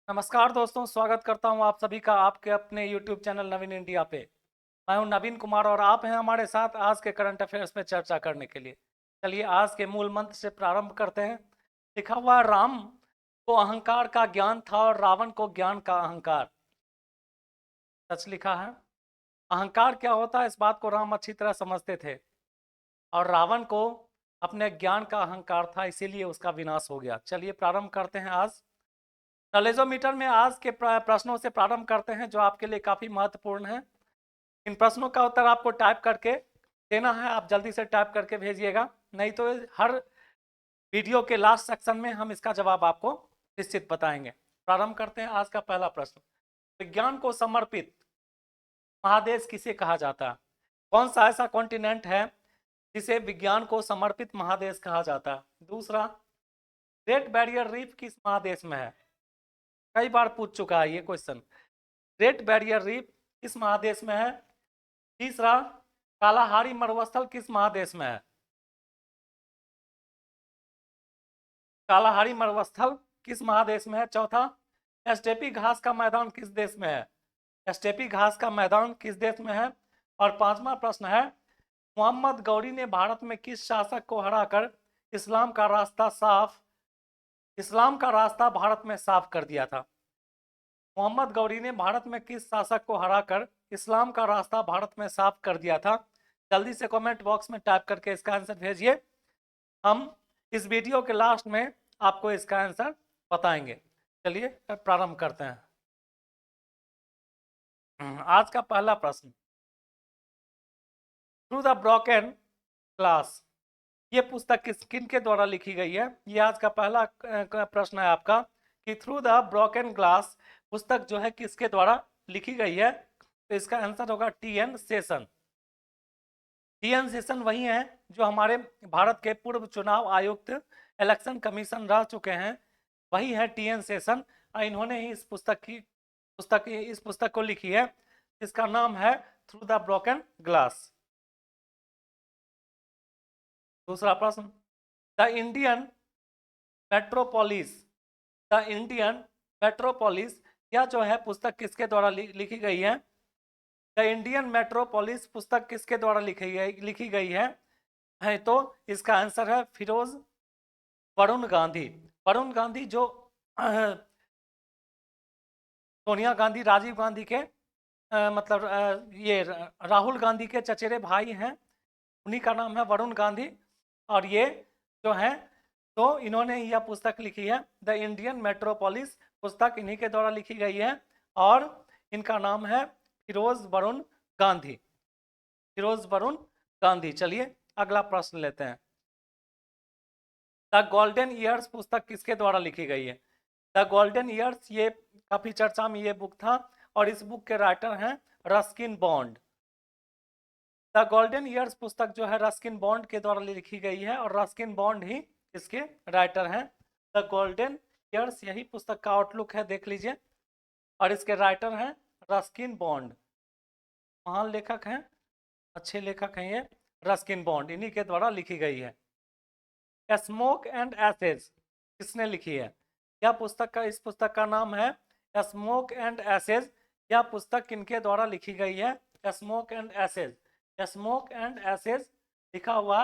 नमस्कार दोस्तों, स्वागत करता हूं आप सभी का आपके अपने YouTube चैनल नवीन इंडिया पे। मैं हूं नवीन कुमार और आप हैं हमारे साथ आज के करंट अफेयर्स पे चर्चा करने के लिए। चलिए आज के मूल मंत्र से प्रारंभ करते हैं। लिखा हुआ है, राम को अहंकार का ज्ञान था और रावण को ज्ञान का अहंकार। सच लिखा है। अहंकार क्या होता है इस बात को राम अच्छी तरह समझते थे और रावण को अपने ज्ञान का अहंकार था, इसीलिए उसका विनाश हो गया। चलिए प्रारंभ करते हैं आज नॉलेजोमीटर में। आज के प्रश्नों से प्रारंभ करते हैं जो आपके लिए काफ़ी महत्वपूर्ण है। इन प्रश्नों का उत्तर आपको टाइप करके देना है। आप जल्दी से टाइप करके भेजिएगा, नहीं तो हर वीडियो के लास्ट सेक्शन में हम इसका जवाब आपको निश्चित बताएंगे। प्रारंभ करते हैं आज का पहला प्रश्न। विज्ञान को समर्पित महादेश किसे कहा जाता है? कौन सा ऐसा कॉन्टिनेंट है जिसे विज्ञान को समर्पित महादेश कहा जाता है? दूसरा, ग्रेट बैरियर रीफ किस महादेश में है? कई बार पूछ चुका है ये क्वेश्चन। ग्रेट बैरियर रीफ किस महादेश में है? तीसरा, कालाहारी मरुस्थल किस महादेश में है? कालाहारी मरुस्थल किस महादेश में है? चौथा, स्टेपी घास का मैदान किस देश में है? स्टेपी घास का मैदान किस देश में है? और पांचवा प्रश्न है, मोहम्मद गौरी ने भारत में किस शासक को हराकर इस्लाम का रास्ता भारत में साफ कर दिया था? मोहम्मद गौरी ने भारत में किस शासक को हराकर इस्लाम का रास्ता भारत में साफ कर दिया था? जल्दी से कमेंट बॉक्स में टाइप करके इसका आंसर भेजिए। हम इस वीडियो के लास्ट में आपको इसका आंसर बताएंगे। चलिए प्रारंभ करते हैं। आज का पहला प्रश्न, थ्रू द ब्रोकन ग्लास, ये पुस्तक किन के द्वारा लिखी गई है? ये आज का पहला प्रश्न है आपका कि थ्रू द ब्रोकन ग्लास पुस्तक जो है किसके द्वारा लिखी गई है? तो इसका आंसर होगा टी.एन. शेषन। टी.एन. शेषन वही हैं जो हमारे भारत के पूर्व चुनाव आयुक्त, इलेक्शन कमीशन रह चुके हैं। वही है टी.एन. शेषन। इन्होंने ही इस पुस्तक को लिखी है। इसका नाम है थ्रू द ब्रोकन ग्लास। दूसरा प्रश्न, the Indian metropolis the Indian metropolis यह जो है पुस्तक किसके द्वारा लिखी गई है? द इंडियन मेट्रोपोलिस पुस्तक किसके द्वारा लिखी गई है तो इसका आंसर है फिरोज वरुण गांधी। वरुण गांधी जो सोनिया गांधी, राजीव गांधी के ये राहुल गांधी के चचेरे भाई हैं, उन्हीं का नाम है वरुण गांधी। और ये जो है तो इन्होंने यह पुस्तक लिखी है। द इंडियन मेट्रोपोलिस पुस्तक इन्हीं के द्वारा लिखी गई है और इनका नाम है फिरोज वरुण गांधी। फिरोज वरुण गांधी। चलिए अगला प्रश्न लेते हैं। द गोल्डन ईयर्स पुस्तक किसके द्वारा लिखी गई है? द गोल्डन ईयर्स ये काफी चर्चा में ये बुक था और इस बुक के राइटर हैं Ruskin bond. The golden years पुस्तक जो है रस्किन बॉन्ड के द्वारा लिखी गई है और रस्किन बॉन्ड ही इसके राइटर हैं। द गोल्डन ईयर्स यही पुस्तक का आउटलुक है, देख लीजिए। और इसके राइटर हैं रस्किन बॉन्ड। महान लेखक हैं, अच्छे लेखक हैं ये। रस्किन बॉन्ड इन्हीं के द्वारा लिखी गई है। स्मोक एंड एसेज किसने लिखी है? इस पुस्तक का नाम है स्मोक एंड एसेज। यह पुस्तक किनके द्वारा लिखी गई है? Smoke and ashes. Smoke and ashes लिखा हुआ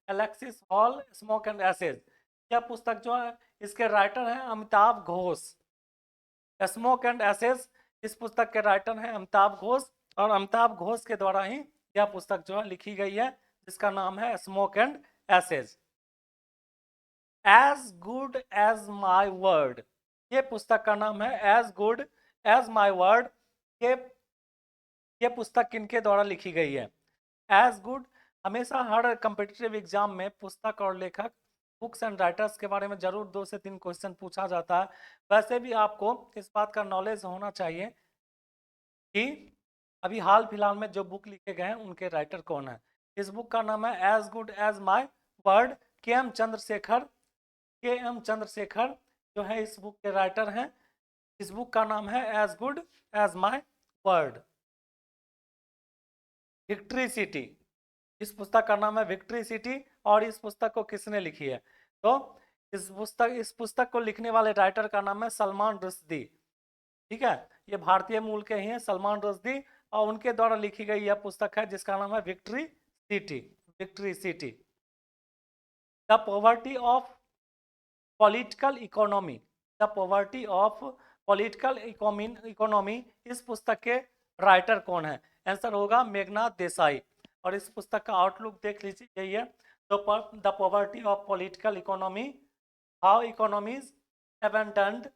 Alexis Hall, smoke and ashes. यह पुस्तक जो है इसके राइटर हैं Amitav Ghosh. Smoke and ashes इस पुस्तक के राइटर हैं अमिताभ घोष और अमिताभ घोष के द्वारा ही यह पुस्तक जो है लिखी गई है, जिसका नाम है smoke and ashes. As good as my word, ये पुस्तक का नाम है as good as my word. ये पुस्तक किनके द्वारा लिखी गई है? एज गुड, हमेशा हर कम्पिटिटिव एग्जाम में पुस्तक और लेखक, बुक्स एंड राइटर्स के बारे में जरूर 2 से 3 क्वेश्चन पूछा जाता है। वैसे भी आपको इस बात का नॉलेज होना चाहिए कि अभी हाल फिलहाल में जो बुक लिखे गए हैं उनके राइटर कौन है। इस बुक का नाम है as good as my word. K M. Chandrasekhar जो है इस बुक के राइटर हैं। इस बुक का नाम है as good as my word. Victory city, इस पुस्तक का नाम है विक्ट्री सिटी और इस पुस्तक को किसने लिखी है? तो इस पुस्तक को लिखने वाले राइटर का नाम है सलमान रुश्दी। ठीक है, ये भारतीय मूल के ही हैं, सलमान रुश्दी, और उनके द्वारा लिखी गई यह पुस्तक है जिसका नाम है victory city. Victory city. The poverty of political economy. The poverty of political economy, इस पुस्तक के राइटर कौन है? आंसर होगा मेघनाथ देसाई। और इस पुस्तक का आउटलुक देख लीजिए, यही है the poverty of political economy, how economies abandoned,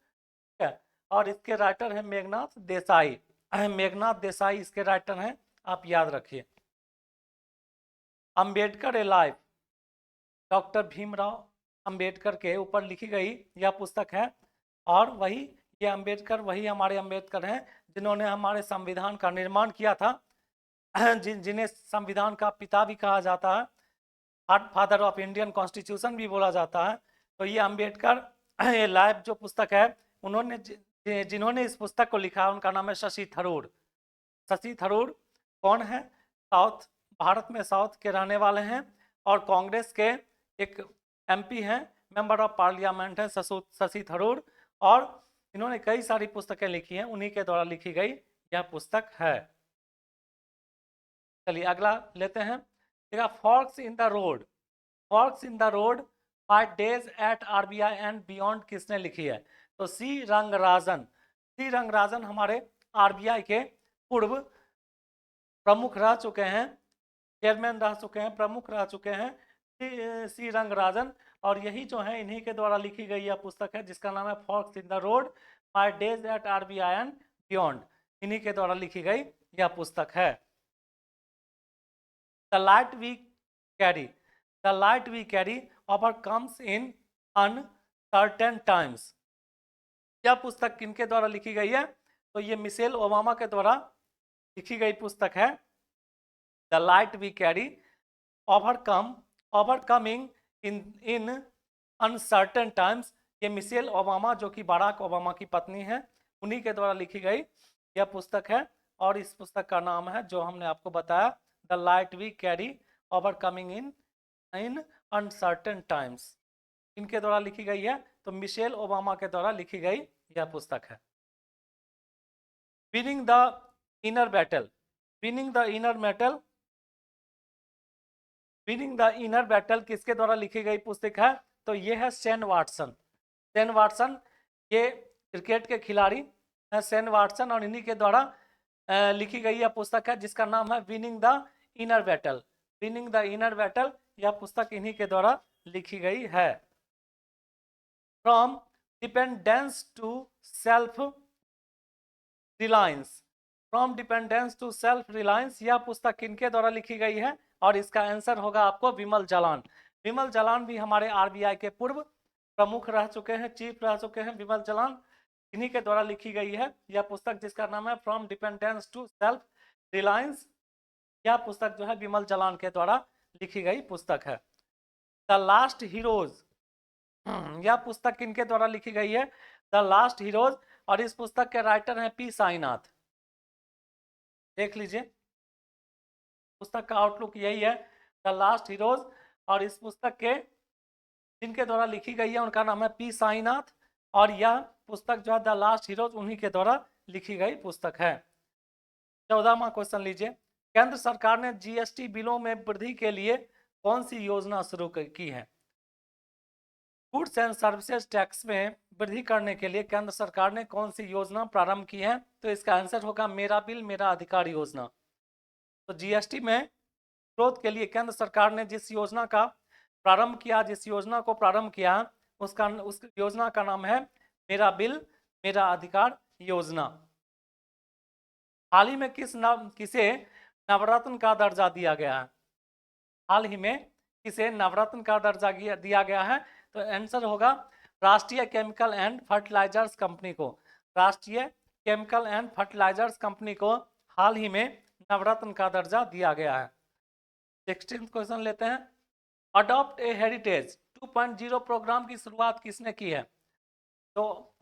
और इसके राइटर हैं मेघनाथ देसाई। मेघनाथ देसाई इसके राइटर हैं, आप याद रखिए। अंबेडकर ए लाइफ, डॉक्टर भीमराव अंबेडकर के ऊपर लिखी गई यह पुस्तक है। और वही ये अंबेडकर वही हमारे अंबेडकर हैं जिन्होंने हमारे संविधान का निर्माण किया था, जिन्हें संविधान का पिता भी कहा जाता है, फादर ऑफ इंडियन कॉन्स्टिट्यूशन भी बोला जाता है। तो ये अंबेडकर ये लाइफ जो पुस्तक है, उन्होंने जिन्होंने इस पुस्तक को लिखा उनका नाम है शशि थरूर। शशि थरूर कौन है? साउथ भारत में साउथ के रहने वाले हैं और कांग्रेस के एक एमपी हैं, मेंबर ऑफ पार्लियामेंट हैं शशि थरूर, और इन्होंने कई सारी पुस्तकें लिखी हैं, उन्हीं के द्वारा लिखी गई यह पुस्तक है। चलिए अगला लेते हैं। Forex in the road, forex in the road, 5 days at RBI and beyond किसने लिखी है? तो सी रंगराजन। सी रंगराजन हमारे आरबीआई के पूर्व प्रमुख रह चुके हैं, चेयरमैन रह चुके हैं, प्रमुख रह चुके हैं सी रंगराजन। और यही जो है इन्हीं के द्वारा लिखी गई यह पुस्तक है जिसका नाम है forks in the road, 5 days at RBI and beyond, इन्हीं के द्वारा लिखी गई यह पुस्तक है। The light we carry, the light we carry overcomes in uncertain times, यह पुस्तक किनके द्वारा लिखी गई है? तो ये मिशेल ओबामा के द्वारा लिखी गई पुस्तक है। The light we carry overcoming in uncertain times, ये मिशेल ओबामा जो कि बराक ओबामा की पत्नी है, उन्हीं के द्वारा लिखी गई यह पुस्तक है। और इस पुस्तक का नाम है जो हमने आपको बताया, the light we carry overcoming in uncertain times, इनके द्वारा लिखी गई है। तो मिशेल ओबामा के द्वारा लिखी गई यह पुस्तक है। Winning the inner battle, winning the inner battle, winning the inner battle किसके द्वारा लिखी गई पुस्तक है? तो ये है शेन वाटसन। शेन वाटसन ये क्रिकेट के खिलाड़ी हैं, शेन वाटसन, और इन्हीं के द्वारा लिखी गई यह पुस्तक है जिसका नाम है winning the inner battle. Winning the inner battle, यह पुस्तक इन्हीं के द्वारा लिखी गई है। From dependence to self reliance, from dependence to self reliance, यह पुस्तक किनके द्वारा लिखी गई है? और इसका आंसर होगा आपको विमल जालान। विमल जालान भी हमारे आरबीआई के पूर्व प्रमुख रह चुके हैं, चीफ रह चुके हैं विमल जालान, इन्हीं के द्वारा लिखी गई है यह पुस्तक जिसका नाम है from dependence to self reliance. यह पुस्तक जो है विमल जालान के द्वारा लिखी गई पुस्तक है। द लास्ट हीरोज, यह पुस्तक किनके द्वारा लिखी गई है? द लास्ट हीरोज, और इस पुस्तक के राइटर हैं पी साईनाथ। देख लीजिए पुस्तक का आउटलुक यही है, द लास्ट हीरोज, और इस पुस्तक के जिनके द्वारा लिखी गई है उनका नाम है पी साईनाथ, और यह पुस्तक जो है द लास्ट हीरोज उन्हीं के द्वारा लिखी गई पुस्तक है। 14वां क्वेश्चन लीजिए। केंद्र सरकार ने जीएसटी बिलों में वृद्धि के लिए कौन सी योजना शुरू की है? गुड्स एंड सर्विसेज टैक्स में वृद्धि करने के लिए केंद्र सरकार ने कौन सी योजना प्रारंभ की है? तो इसका आंसर होगा मेरा बिल मेरा अधिकार योजना। तो जीएसटी में ग्रोथ के लिए केंद्र सरकार ने जिस योजना का प्रारंभ किया, जिस योजना को प्रारंभ किया, उस योजना का नाम है मेरा बिल मेरा अधिकार योजना। हाल ही में किसे नवरत्न का दर्जा दिया गया है? हाल ही में किसे नवरत्न का दर्जा दिया गया है? तो आंसर होगा राष्ट्रीय केमिकल एंड फर्टिलाइजर्स कंपनी को। राष्ट्रीय केमिकल एंड फर्टिलाइजर्स कंपनी को हाल ही में नवरत्न का दर्जा दिया गया है। 16th क्वेश्चन लेते हैं। अडॉप्ट ए हेरिटेज 2.0 प्रोग्राम की शुरुआत किसने की है? तो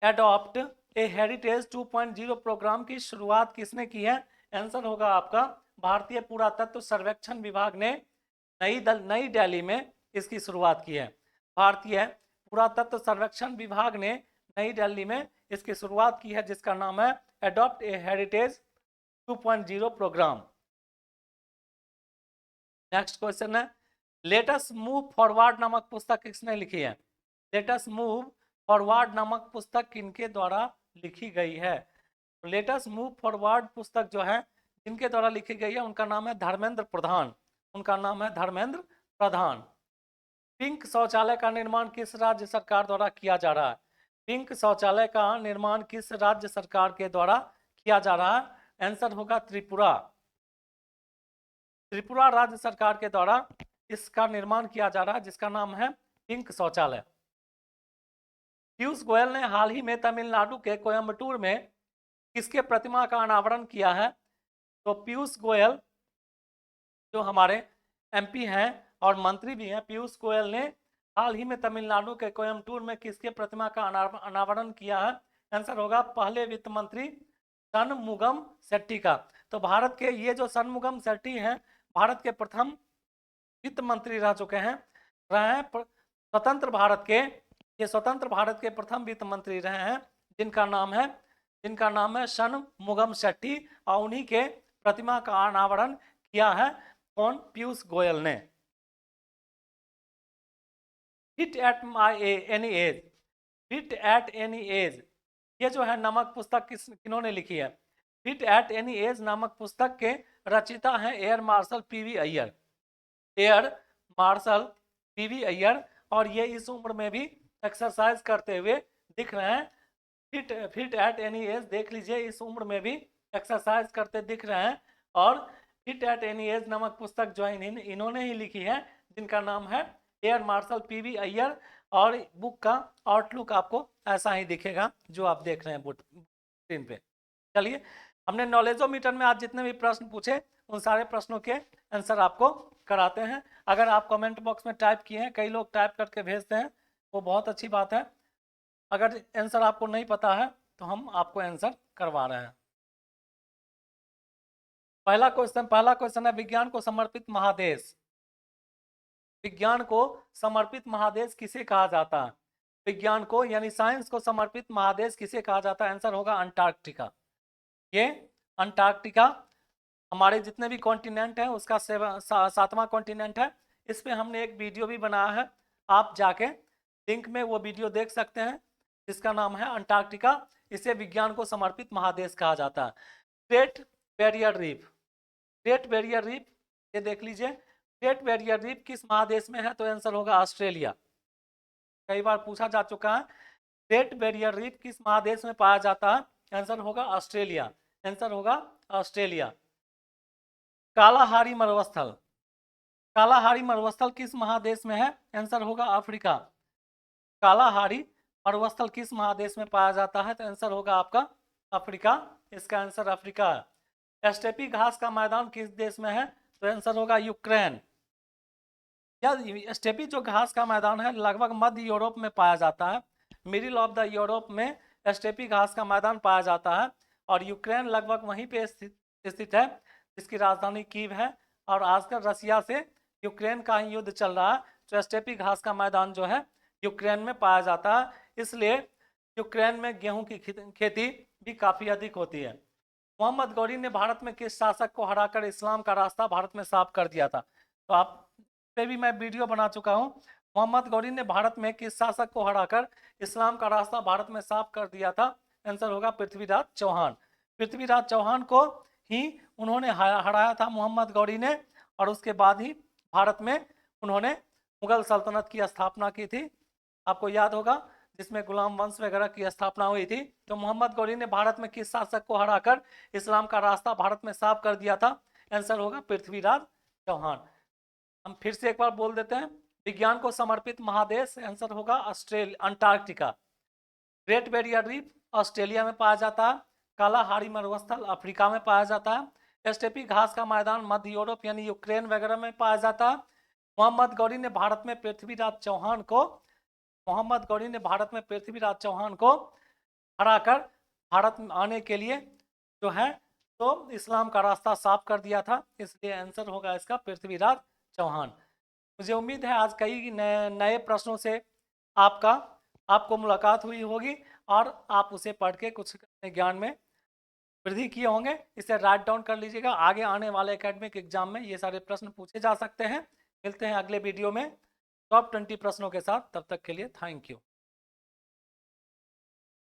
अडॉप्ट ए हेरिटेज 2.0 प्रोग्राम की शुरुआत किसने की है? आंसर होगा आपका भारतीय पुरातत्व सर्वेक्षण विभाग ने नई दिल्ली में इसकी शुरुआत की है। भारतीय पुरातत्व सर्वेक्षण विभाग ने नई दिल्ली में इसकी शुरुआत की है, जिसका नाम है adopt a heritage 2.0 program. Next question है, लेटस मूव फॉरवर्ड नामक पुस्तक किसने लिखी है? लेटस मूव फॉरवर्ड नामक पुस्तक किनके द्वारा लिखी गई है? लेटस मूव फॉरवर्ड पुस्तक जो है जिनके द्वारा लिखी गई है उनका नाम है धर्मेंद्र प्रधान। उनका नाम है धर्मेंद्र प्रधान। पिंक शौचालय का निर्माण किस राज्य सरकार द्वारा किया जा रहा है? पिंक शौचालय का निर्माण किस राज्य सरकार के द्वारा किया जा रहा है? आंसर होगा त्रिपुरा। त्रिपुरा राज्य सरकार के द्वारा इसका निर्माण किया जा रहा है, जिसका नाम है पिंक शौचालय। पीयूष गोयल ने हाल ही में तमिलनाडु के कोयम्बटूर में किसके प्रतिमा का अनावरण किया है? तो पीयूष गोयल जो हमारे एमपी हैं और मंत्री भी हैं, पीयूष गोयल ने हाल ही में तमिलनाडु के कोयम्बटूर में किसके प्रतिमा का अनावरण किया है? आंसर होगा पहले वित्त मंत्री शनमुगम शेट्टी का। तो भारत के ये जो शनमुगम शेट्टी हैं भारत के प्रथम वित्त मंत्री रह चुके हैं, स्वतंत्र भारत के प्रथम वित्त मंत्री रहे हैं, जिनका नाम है शनमुगम शेट्टी, और उन्हीं के प्रतिमा का अनावरण किया है कौन? पीयूष गोयल ने। Hit at any as, hit at any as, ये जो है नामक पुस्तक किन्होंने लिखी है? हिट एट एनी एज नामक पुस्तक के रचयिता हैं air marshal PV Iyer. Air marshal PV Iyer, और ये इस उम्र में भी एक्सरसाइज करते हुए दिख रहे हैं। फिट एट एनी एज देख लीजिए, इस उम्र में भी एक्सरसाइज करते दिख रहे हैं। और फिट एट एनी एज नामक पुस्तक जो है इन्होंने ही लिखी है, जिनका नाम है एयर मार्शल पीवी अय्यर। और बुक का आउटलुक आपको ऐसा ही दिखेगा जो आप देख रहे हैं स्क्रीन पे। चलिए, हमने नॉलेजोमीटर में आज जितने भी प्रश्न पूछे उन सारे प्रश्नों के आंसर आपको कराते हैं। अगर आप कमेंट बॉक्स में टाइप किए हैं, कई लोग टाइप करके भेजते हैं, वो बहुत अच्छी बात है। अगर आंसर आपको नहीं पता है तो हम आपको आंसर करवा रहे हैं। पहला क्वेश्चन है, विज्ञान को समर्पित महादेश। विज्ञान को समर्पित महादेश किसे कहा जाता है? विज्ञान को यानी साइंस को समर्पित महादेश किसे कहा जाता है? आंसर होगा अंटार्कटिका। ये अंटार्कटिका हमारे जितने भी कॉन्टिनेंट हैं उसका 7वां कॉन्टिनेंट है। इस पे हमने एक वीडियो भी बनाया है, आप जाके लिंक में वो वीडियो देख सकते हैं, जिसका नाम है अंटार्कटिका। इसे विज्ञान को समर्पित महादेश कहा जाता है। Great barrier reef, great barrier reef ये देख लीजिए, ग्रेट बैरियर रीफ किस महादेश में है? तो आंसर होगा ऑस्ट्रेलिया। कई बार पूछा जा चुका है, ग्रेट बैरियर रीफ किस महादेश में पाया जाता है? आंसर होगा ऑस्ट्रेलिया। आंसर होगा ऑस्ट्रेलिया। कालाहारी मरुस्थल, कालाहारी मरुस्थल किस महादेश में है? आंसर होगा अफ्रीका। कालाहारी मरुस्थल किस महादेश में पाया जाता है? तो आंसर होगा आपका अफ्रीका। इसका आंसर अफ्रीका है। स्टेपी घास का मैदान किस देश में है? तो आंसर होगा यूक्रेन। या स्टेपी जो घास का मैदान है लगभग मध्य यूरोप में पाया जाता है। मिडिल ऑफ द यूरोप में स्टेपी घास का मैदान पाया जाता है, और यूक्रेन लगभग वहीं पे स्थित है, जिसकी राजधानी कीव है। और आजकल रसिया से यूक्रेन का ही युद्ध चल रहा है, तो स्टेपी घास का मैदान जो है यूक्रेन में पाया जाता है, इसलिए यूक्रेन में गेहूं की खेती भी काफ़ी अधिक होती है। मोहम्मद गौरी ने भारत में किस शासक को हराकर इस्लाम का रास्ता भारत में साफ कर दिया था? तो आप पे भी मैं वीडियो बना चुका हूँ। मोहम्मद गौरी ने भारत में किस शासक को हराकर इस्लाम का रास्ता भारत में साफ कर दिया था? आंसर होगा पृथ्वीराज चौहान। पृथ्वीराज चौहान को ही उन्होंने हराया था मोहम्मद गौरी ने, और उसके बाद ही भारत में उन्होंने मुगल सल्तनत की स्थापना की थी, आपको याद होगा, जिसमें गुलाम वंश वगैरह की स्थापना हुई थी। तो मोहम्मद गौरी ने भारत में किस शासक को हराकर इस्लाम का रास्ता भारत में साफ कर दिया था? आंसर होगा पृथ्वीराज चौहान। हम फिर से एक बार बोल देते हैं, विज्ञान को समर्पित महादेश, आंसर होगा Antarctica. Great barrier reef Australia में पाया जाता है। कालाहारी मरुस्थल अफ्रीका में पाया जाता है। स्टेपी घास का मैदान मध्य यूरोप यानी यूक्रेन वगैरह में पाया जाता है। मोहम्मद गौरी ने भारत में पृथ्वीराज चौहान को हराकर भारत में आने के लिए जो है तो इस्लाम का रास्ता साफ कर दिया था, इसलिए आंसर होगा इसका पृथ्वीराज चौहान। मुझे उम्मीद है आज कई नए प्रश्नों से आपको मुलाकात हुई होगी, और आप उसे पढ़ के कुछ अपने ज्ञान में वृद्धि किए होंगे। इसे राइट डाउन कर लीजिएगा, आगे आने वाले एकेडमिक एग्जाम में ये सारे प्रश्न पूछे जा सकते हैं। मिलते हैं अगले वीडियो में टॉप 20 प्रश्नों के साथ, तब तक के लिए थैंक यू।